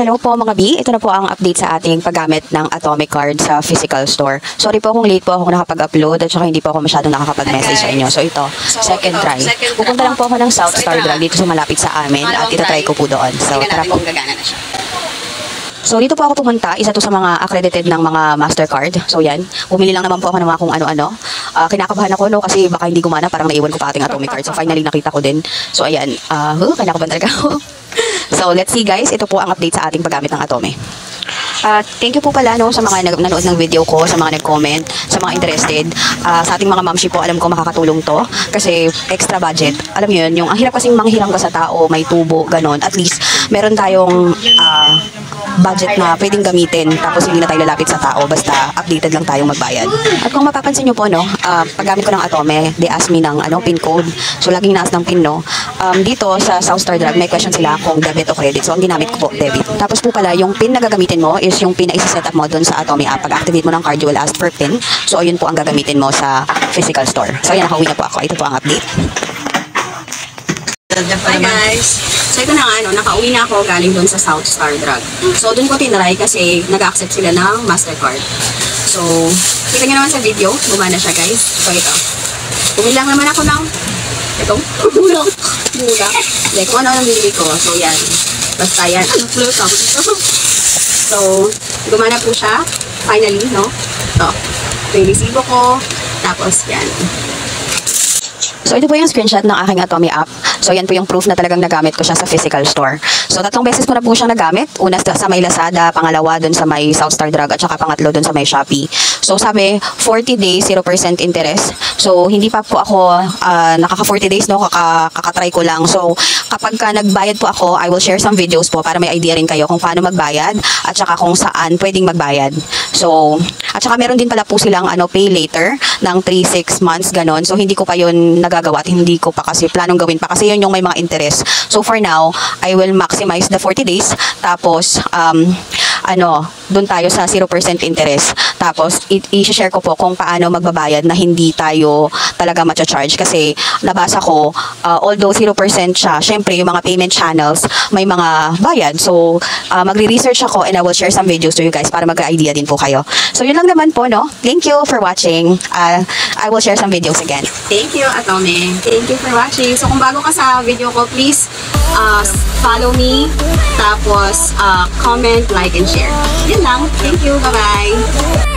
Hello po mga B, ito na po ang update sa ating paggamit ng Atomic Card sa physical store. Sorry po kung late po ako nakapag-upload at saka hindi po ako masyadong nakakapag-message sa inyo. So ito, second try. Pupunta lang po ako ng South Star Drug dito sa malapit sa amin at itatry ko po doon. So tara po. So dito po ako pumunta, isa to sa mga accredited ng mga Mastercard. So yan, pumili lang naman po ako ng mga kung ano-ano. Kinakabahan ako no kasi baka hindi gumana, parang naiwan ko pa ating Atomic Card. So finally nakita ko din. So ayan, kinakabahan talaga ako. So let's see guys, ito po ang update sa ating paggamit ng Atome. Thank you po pala no, sa mga nanood ng video ko, sa mga nag-comment, sa mga interested. Sa ating mga mamshi po, alam ko makakatulong to kasi extra budget. Alam niyo yun, yung ang hirap kasing manghiram ka sa tao, may tubo, ganon. At least meron tayong budget na pwedeng gamitin tapos hindi na tayo lalapit sa tao basta updated lang tayong magbayad. At kung mapapansin nyo po no, paggamit ko ng Atome, they ask me ng pin code. So laging naas ng pin no. Dito sa South Star Drug may question sila kung debit o credit. So ang ginamit ko po debit. Tapos po pala yung pin na gagamitin mo is yung pin na isa-set up mo doon sa Atome app. Pag activate mo ng card you will ask for pin. So ayun po ang gagamitin mo sa physical store. So ayan, nakauwi na po ako. Ito po ang update. Hi guys! So ito na nga, nakauwi na ako galing doon sa South Star Drug. So doon ko tinry kasi nag-accept sila ng Mastercard. So, kita nyo naman sa video, gumana siya guys. So ito. Pumilang naman ako ng ito, mula. Like, kung ano ang bili ko. So yan. Basta yan. So, gumana po siya. Finally, no? Ito. Ito yung resibo ko. Tapos yan. So, ito po yung screenshot ng aking Atome app. So, yan po yung proof na talagang nagamit ko siya sa physical store. So, 3 beses ko na po siyang nagamit. Una sa may Lazada, pangalawa dun sa may South Star Drug, at saka pangatlo dun sa may Shopee. So, sabi, 40 days, 0% interest. So, hindi pa po ako nakaka 40 days, no? Kakatry ko lang. So, kapag nagbayad po ako, I will share some videos po para may idea rin kayo kung paano magbayad at saka kung saan pwedeng magbayad. So, at saka meron din pala po silang pay later ng 3-6 months, ganon. So, hindi ko pa yun nagagawa at hindi ko pa kasi planong gawin pa kasi yun yung may mga interest. So, for now, I will maximize the 40 days. Tapos, doon tayo sa 0% interest. Tapos, i-share ko po kung paano magbabayad na hindi tayo talaga matcha-charge. Kasi, nabasa ko, although 0% siya, syempre, yung mga payment channels, may mga bayad. So, magre-research ako and I will share some videos to you guys para mag-idea din po kayo. So, yun lang naman po, no? Thank you for watching. I will share some videos again. Thank you, Atome. Thank you for watching. So, kung bago ka sa video ko, please follow me. Tapos, comment, like, and share. Yun lang. Thank you. Bye-bye.